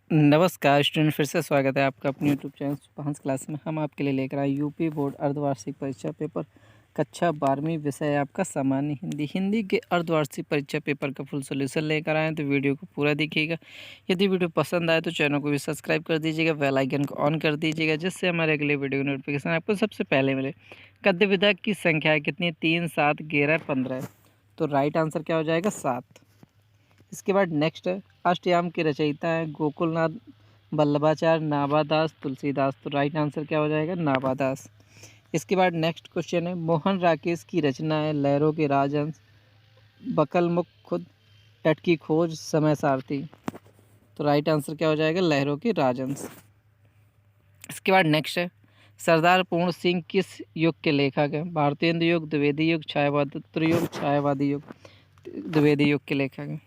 नमस्कार स्टूडेंट, फिर से स्वागत है आपका अपने यूट्यूब चैनल सुभांश क्लास में। हम आपके लिए लेकर आए यूपी बोर्ड अर्धवार्षिक परीक्षा पेपर कक्षा 12वीं विषय है आपका सामान्य हिंदी के अर्धवार्षिक परीक्षा पेपर का फुल सोल्यूशन लेकर आए हैं, तो वीडियो को पूरा देखिएगा। यदि वीडियो पसंद आए तो चैनल को भी सब्सक्राइब कर दीजिएगा, बेल आइकन को ऑन कर दीजिएगा, जिससे हमारे अगले वीडियो की नोटिफिकेशन आपको सबसे पहले मिले। गद्य विधा की संख्या है कितनी? 3, 7, 11, 15। तो राइट आंसर क्या हो जाएगा? 7। इसके बाद नेक्स्ट है, अष्टयाम के रचयिता हैं गोकुलनाथ, वल्लभाचार्य, नाभादास, तुलसीदास। तो राइट आंसर क्या हो जाएगा? नाभादास। इसके बाद नेक्स्ट क्वेश्चन है, मोहन राकेश की रचना है लहरों के राजहंस, बकलमुख खुद, तट की खोज, समय सारथी। तो राइट आंसर क्या हो जाएगा? लहरों के राजहंस। इसके बाद नेक्स्ट है, सरदार पूर्ण सिंह किस युग के लेखक हैं? भारतेंदु युग, द्विवेदी युग, छायावादी युग, छायावादी युग। द्विवेदी युग के लेखक हैं।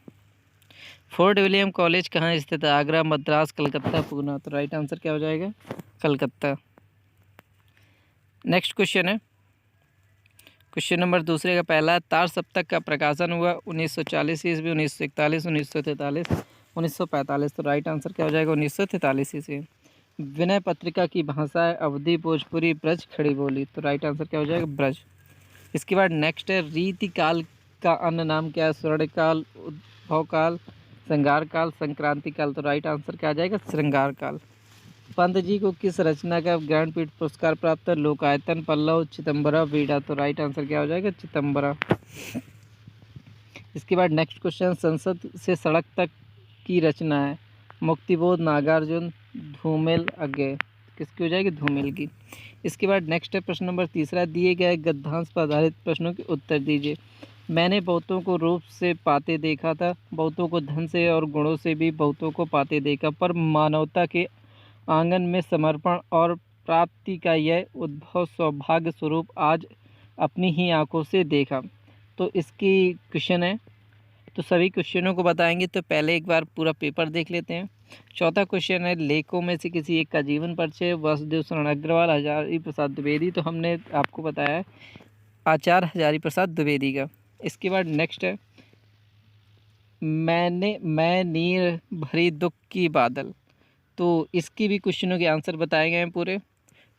फोर्ट विलियम कॉलेज कहाँ स्थित है? आगरा, मद्रास, कलकत्ता, पूना। तो राइट आंसर क्या हो जाएगा? कलकत्ता। नेक्स्ट क्वेश्चन है, क्वेश्चन नंबर दूसरे का पहला, तार सप्तक का प्रकाशन हुआ 1940 ईस्वी, 1941, 1943, 1945। तो राइट आंसर क्या हो जाएगा? 1943 ईस्वी। विनय पत्रिका की भाषा है अवधी, भोजपुरी, ब्रज, खड़ी बोली। तो राइट आंसर क्या हो जाएगा? ब्रज। इसके बाद नेक्स्ट है, रीति काल का अन्य नाम क्या है? स्वर्णकाल, उद्भव काल, श्रृंगार काल, संक्रांति काल। तो राइट आंसर क्या आ जाएगा? श्रृंगार काल। पंत जी को किस रचना का ज्ञानपीठ पुरस्कार प्राप्त है? लोकायतन, पल्लव, चिदम्बरा, बीड़ा। तो राइट आंसर क्या हो जाएगा? चिदम्बरा। इसके बाद नेक्स्ट क्वेश्चन, संसद से सड़क तक की रचना है मुक्तिबोध, नागार्जुन, धूमिल, अज्ञे। किसकी हो जाएगी? धूमिल की। इसके बाद नेक्स्ट है प्रश्न नंबर तीसरा, दिए गए गद्यांश पर आधारित प्रश्नों के उत्तर दीजिए। मैंने बहुतों को रूप से पाते देखा था, बहुतों को धन से और गुणों से भी बहुतों को पाते देखा, पर मानवता के आंगन में समर्पण और प्राप्ति का यह उद्भव सौभाग्य स्वरूप आज अपनी ही आंखों से देखा। तो इसकी क्वेश्चन है, तो सभी क्वेश्चनों को बताएंगे, तो पहले एक बार पूरा पेपर देख लेते हैं। चौथा क्वेश्चन है, लेखों में से किसी एक का जीवन परिचय। वासुदेव शरण अग्रवाल, हजारी प्रसाद द्विवेदी। तो हमने आपको बताया है आचार्य हजारी प्रसाद द्विवेदी का। इसके बाद नेक्स्ट है, मैं नीर भरी दुख की बादल। तो इसकी भी क्वेश्चनों के आंसर बताए गए हैं पूरे।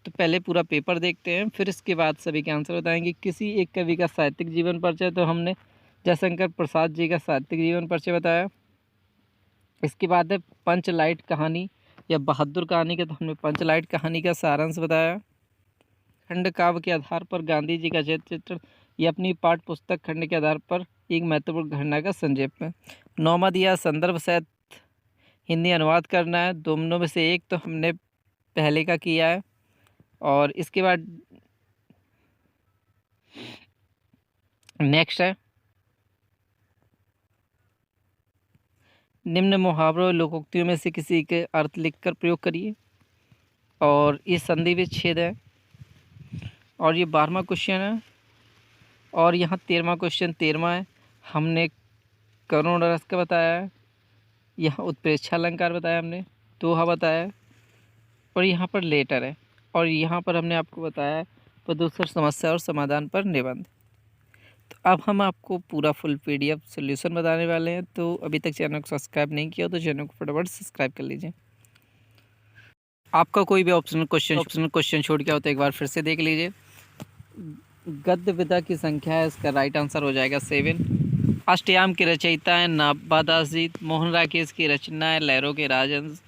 तो पहले पूरा पेपर देखते हैं, फिर इसके बाद सभी के आंसर बताएंगे। किसी एक कवि का साहित्यिक जीवन परिचय, तो हमने जयशंकर प्रसाद जी का साहित्यिक जीवन परिचय बताया। इसके बाद है पंचलाइट कहानी या बहादुर कहानी का, तो हमने पंचलाइट कहानी का सारांश बताया। खंड काव्य के आधार पर गांधी जी का चित्रण, ये अपनी पाठ्य पुस्तक खंड के आधार पर एक महत्वपूर्ण घटना का संक्षेप है। नौमा दिया संदर्भ सहित हिंदी अनुवाद करना है, दोनों में से एक तो हमने पहले का किया है। और इसके बाद नेक्स्ट है, निम्न मुहावरों लोकोक्तियों में से किसी के अर्थ लिखकर प्रयोग करिए। और ये संधि विच्छेद है। और ये 12वां क्वेश्चन है। और यहाँ 13वां क्वेश्चन 13वां है, हमने करुण रस का बताया है। यहाँ उत्प्रेक्षा अलंकार बताया हमने, दोहा बताया है। और यहाँ पर लेटर है। और यहाँ पर हमने आपको बताया है प्रदूषण समस्या और समाधान पर निबंध। तो अब हम आपको पूरा फुल PDF सोल्यूशन बताने वाले हैं। तो अभी तक चैनल को सब्सक्राइब नहीं किया तो चैनल को फटाफट सब्सक्राइब कर लीजिए। आपका कोई भी ऑप्शनल क्वेश्चन छोड़ गया हो तो एक बार फिर से देख लीजिए। गद्य विधा की संख्या है, इसका राइट आंसर हो जाएगा 7। अष्टयाम के रचयिता है नाभादास जी। मोहन राकेश की रचना है लहरों के राजहंस।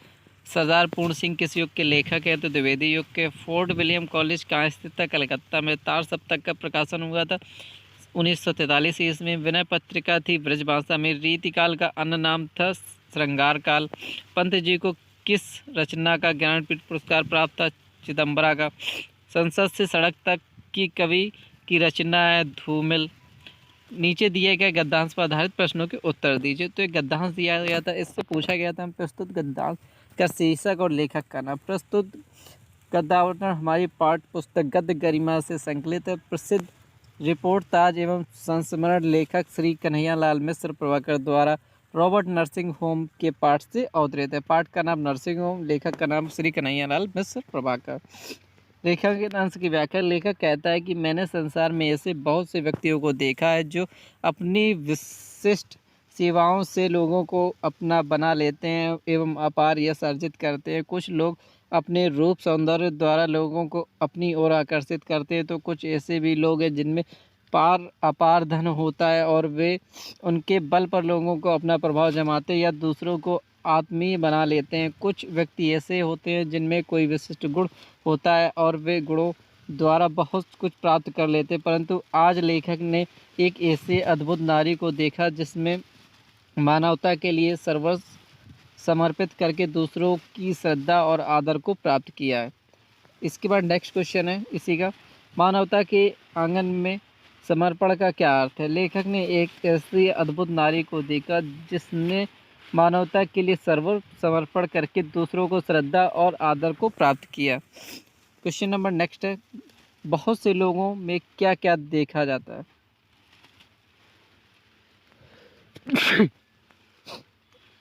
सरदार पूर्ण सिंह किस युग के लेखक हैं? तो द्विवेदी युग के। फोर्ट विलियम कॉलेज कहाँ स्थित था? कलकत्ता में। तार सप्तक का प्रकाशन हुआ था 1943 ईस्वी में। विनय पत्रिका थी ब्रजभाषा में। रीतिकाल का अन्य नाम था श्रृंगार काल। पंत जी को किस रचना का ज्ञानपीठ पुरस्कार प्राप्त था? चिदम्बरा का। संसद से सड़क तक की कवि की रचना है धूमिल। नीचे दिए गए गद्यांश पर आधारित प्रश्नों के उत्तर दीजिए। तो एक गद्यांश दिया गया था, इससे पूछा गया था प्रस्तुत गद्यांश का शीर्षक और लेखक का नाम। प्रस्तुत गद्यावतरण हमारी पाठ्य पुस्तक गद्य गरिमा से संकलित है। प्रसिद्ध रिपोर्ट ताज एवं संस्मरण लेखक श्री कन्हैयालाल मिश्र प्रभाकर द्वारा रॉबर्ट नर्सिंग होम के पाठ से अवतरित है। पाठ का नाम नर्सिंग होम, लेखक का नाम श्री कन्हैयालाल मिश्र प्रभाकर। लेखक के अंश की व्याख्या, लेखक कहता है कि मैंने संसार में ऐसे बहुत से व्यक्तियों को देखा है जो अपनी विशिष्ट सेवाओं से लोगों को अपना बना लेते हैं एवं अपार यश अर्जित करते हैं। कुछ लोग अपने रूप सौंदर्य द्वारा लोगों को अपनी ओर आकर्षित करते हैं, तो कुछ ऐसे भी लोग हैं जिनमें अपार धन होता है और वे उनके बल पर लोगों को अपना प्रभाव जमाते हैं या दूसरों को आत्मीय बना लेते हैं। कुछ व्यक्ति ऐसे होते हैं जिनमें कोई विशिष्ट गुण होता है और वे गुणों द्वारा बहुत कुछ प्राप्त कर लेते हैं, परंतु आज लेखक ने एक ऐसे अद्भुत नारी को देखा जिसमें मानवता के लिए सर्वस्व समर्पित करके दूसरों की श्रद्धा और आदर को प्राप्त किया है। इसके बाद नेक्स्ट क्वेश्चन है इसी का, मानवता के आंगन में समर्पण का क्या अर्थ है। लेखक ने एक ऐसी अद्भुत नारी को देखा जिसने मानवता के लिए सर्वस्व समर्पण करके दूसरों को श्रद्धा और आदर को प्राप्त किया। क्वेश्चन नंबर नेक्स्ट है, बहुत से लोगों में क्या क्या देखा जाता है।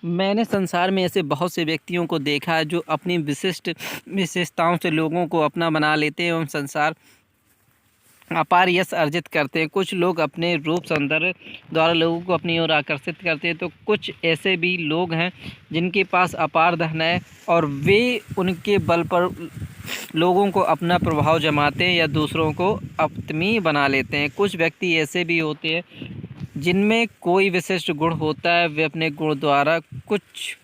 मैंने संसार में ऐसे बहुत से व्यक्तियों को देखा है जो अपनी विशिष्ट विशेषताओं से लोगों को अपना बना लेते हैं एवं संसार अपार यश अर्जित करते हैं। कुछ लोग अपने रूप सौंदर्य द्वारा लोगों को अपनी ओर आकर्षित करते हैं, तो कुछ ऐसे भी लोग हैं जिनके पास अपार धन है और वे उनके बल पर लोगों को अपना प्रभाव जमाते हैं या दूसरों को अपनी बना लेते हैं। कुछ व्यक्ति ऐसे भी होते हैं जिनमें कोई विशिष्ट गुण होता है, वे अपने गुण द्वारा कुछ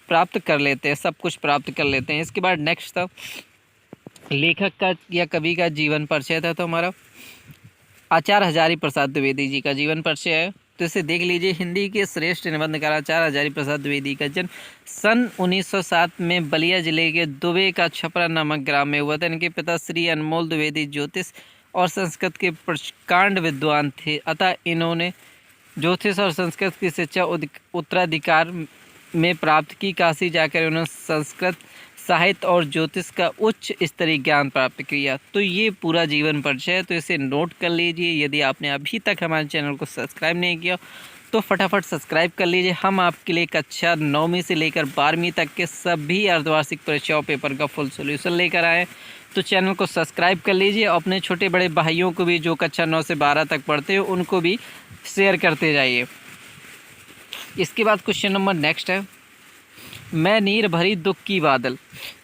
प्राप्त कर लेते हैं, सब कुछ प्राप्त कर लेते हैं। इसके बाद नेक्स्ट था लेखक का या कवि का जीवन परिचय था, तो हमारा आचार्य हजारी प्रसाद द्विवेदी जी का जीवन परिचय है, तो इसे देख लीजिए। हिंदी के श्रेष्ठ निबंधकार आचार्य हजारी प्रसाद द्विवेदी का जन्म सन 1907 में बलिया जिले के दुबे का छपरा नामक ग्राम में हुआ था। इनके पिता श्री अनमोल द्विवेदी ज्योतिष और संस्कृत के प्रकांड विद्वान थे, अतः इन्होंने ज्योतिष और संस्कृत की शिक्षा उत्तराधिकार में प्राप्त की। काशी जाकर उन्होंने संस्कृत साहित्य और ज्योतिष का उच्च स्तरीय ज्ञान प्राप्त किया। तो ये पूरा जीवन परिचय है, तो इसे नोट कर लीजिए। यदि आपने अभी तक हमारे चैनल को सब्सक्राइब नहीं किया तो फटाफट सब्सक्राइब कर लीजिए। हम आपके लिए कक्षा 9वीं से लेकर 12वीं तक के सभी अर्धवार्षिक परीक्षाओं पेपर का फुल सोल्यूशन लेकर आए, तो चैनल को सब्सक्राइब कर लीजिए। अपने छोटे बड़े भाइयों को भी जो कक्षा 9 से 12 तक पढ़ते हो उनको भी शेयर करते जाइए। इसके बाद क्वेश्चन नंबर नेक्स्ट है, मैं नीर भरी दुख की बादल।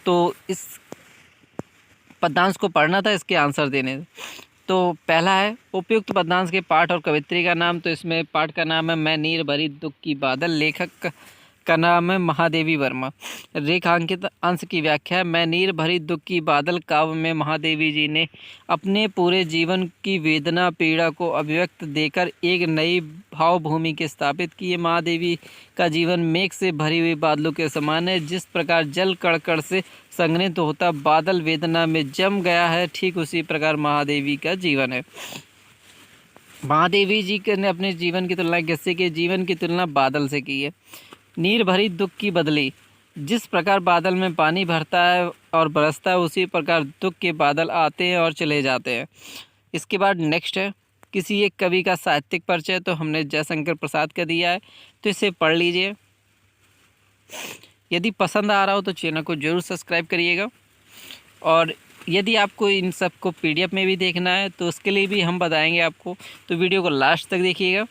तो इस पद्यांश को पढ़ना था, इसके आंसर देने। तो पहला है उपयुक्त पद्यांश के पाठ और कवित्री का नाम, तो इसमें पाठ का नाम है मैं नीर भरी दुख की बादल, लेखक का नाम है महादेवी वर्मा। रेखांकित अंश की व्याख्या है, मैं नीर भरी दुख की बादल काव्य में महादेवी जी ने अपने पूरे जीवन की वेदना पीड़ा को अभिव्यक्त देकर एक नई भावभूमि के स्थापित की है। महादेवी का जीवन मेघ से भरी हुई बादलों के समान है। जिस प्रकार जल कण से संघनित होता बादल वेदना में जम गया है, ठीक उसी प्रकार महादेवी का जीवन है। महादेवी जी ने अपने जीवन की तुलना किससे की? जीवन की तुलना बादल से की है। नीर भरी दुख की बदली, जिस प्रकार बादल में पानी भरता है और बरसता है, उसी प्रकार दुख के बादल आते हैं और चले जाते हैं। इसके बाद नेक्स्ट है किसी एक कवि का साहित्यिक परिचय, तो हमने जयशंकर प्रसाद का दिया है, तो इसे पढ़ लीजिए। यदि पसंद आ रहा हो तो चैनल को जरूर सब्सक्राइब करिएगा, और यदि आपको इन सब को PDF में भी देखना है तो उसके लिए भी हम बताएंगे आपको, तो वीडियो को लास्ट तक देखिएगा।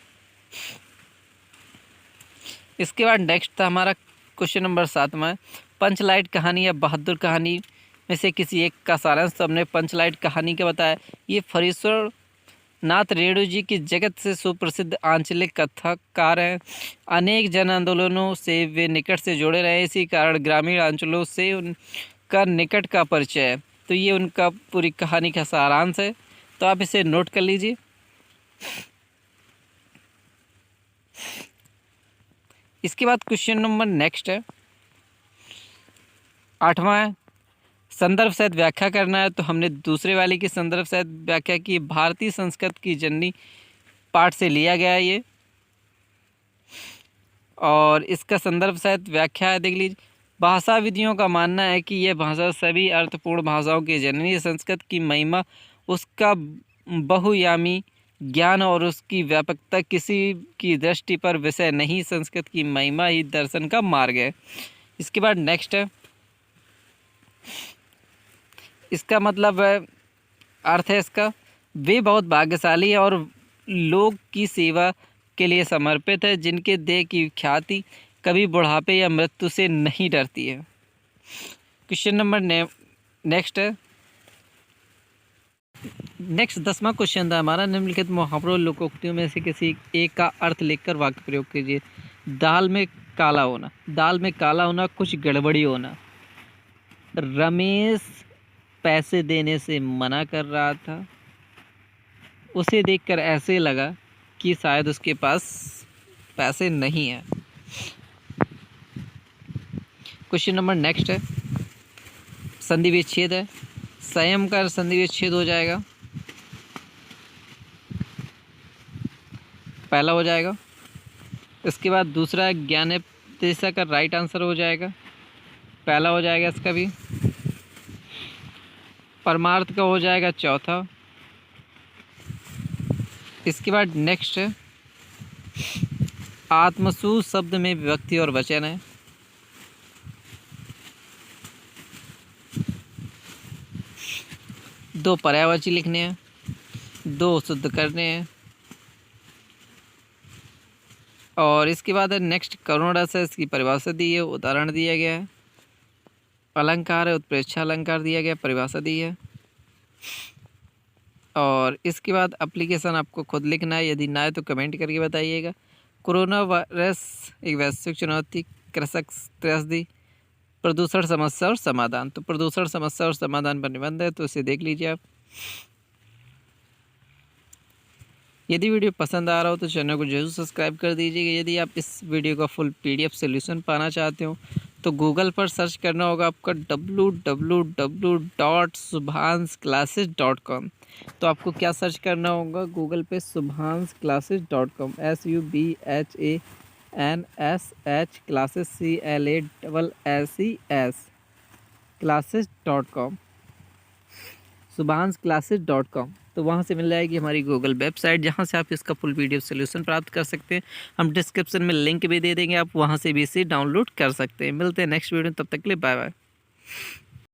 इसके बाद नेक्स्ट था हमारा क्वेश्चन नंबर 7वां, पंचलाइट कहानी या बहादुर कहानी में से किसी एक का सारांश। तो हमने पंचलाइट कहानी का बताया। ये फरीश्वर नाथ रेणु जी की जगत से सुप्रसिद्ध आंचलिक कथाकार हैं। अनेक जन आंदोलनों से वे निकट से जुड़े रहे, इसी कारण ग्रामीण अंचलों से उनका निकट का परिचय है। तो ये उनका पूरी कहानी का सारांश है, तो आप इसे नोट कर लीजिए। इसके बाद क्वेश्चन नंबर नेक्स्ट है 8वां है संदर्भ सहित व्याख्या करना है। तो हमने दूसरे वाले की संदर्भ सहित व्याख्या की, भारतीय संस्कृत की जननी पाठ से लिया गया है ये, और इसका संदर्भ सहित व्याख्या है, देख लीजिए। भाषा विधियों का मानना है कि यह भाषा सभी अर्थपूर्ण भाषाओं की जननी, संस्कृत की महिमा उसका बहुयामी ज्ञान और उसकी व्यापकता किसी की दृष्टि पर विषय नहीं, संस्कृत की महिमा ही दर्शन का मार्ग है। इसके बाद नेक्स्ट है, इसका मतलब है अर्थ है इसका, वे बहुत भाग्यशाली है और लोग की सेवा के लिए समर्पित है, जिनके देह की ख्याति कभी बुढ़ापे या मृत्यु से नहीं डरती है। क्वेश्चन नंबर नेक्स्ट है। नेक्स्ट 10वां क्वेश्चन था हमारा, निम्नलिखित मुहावरों लोकोक्तियों में से किसी एक का अर्थ लिखकर वाक्य प्रयोग कीजिए। दाल में काला होना, दाल में काला होना, कुछ गड़बड़ी होना। रमेश पैसे देने से मना कर रहा था, उसे देखकर ऐसे लगा कि शायद उसके पास पैसे नहीं है। क्वेश्चन नंबर नेक्स्ट है, संधि विच्छेद है। संयम का संधि विच्छेद हो जाएगा, पहला हो जाएगा। इसके बाद दूसरा ज्ञानेपदेशा का राइट आंसर हो जाएगा, पहला हो जाएगा इसका भी। परमार्थ का हो जाएगा चौथा। इसके बाद नेक्स्ट है, आत्मसु शब्द में विभक्ति और वचन है। दो पर्यायवाची लिखने हैं, दो शुद्ध करने हैं। और इसके बाद है नेक्स्ट करुण रस है, इसकी परिभाषा दी है, उदाहरण दिया गया है। अलंकार है, उत्प्रेक्षा अलंकार दिया गया, परिभाषा दी है। और इसके बाद एप्लीकेशन आपको खुद लिखना है, यदि ना है तो कमेंट करके बताइएगा। कोरोना वायरस एक वैश्विक चुनौती, कृषक त्रस्ती, प्रदूषण समस्या और समाधान। तो प्रदूषण समस्या और समाधान पर निबंध है, तो इसे देख लीजिए आप। यदि वीडियो पसंद आ रहा हो तो चैनल को जरूर सब्सक्राइब कर दीजिएगा। यदि आप इस वीडियो का फुल PDF सोल्यूशन पाना चाहते हो तो गूगल पर सर्च करना होगा आपका www.subhansclasses.com। तो आपको क्या सर्च करना होगा गूगल पे, subhansclasses.com, SUBHANSH classes CLASSES classes.com, subhansclasses.com। तो वहाँ से मिल जाएगी हमारी गूगल वेबसाइट, जहाँ से आप इसका फुल PDF सोल्यूशन प्राप्त कर सकते हैं। हम डिस्क्रिप्शन में लिंक भी दे देंगे, आप वहाँ से भी इसे डाउनलोड कर सकते हैं। मिलते हैं नेक्स्ट वीडियो, तब तक के लिए बाय बाय।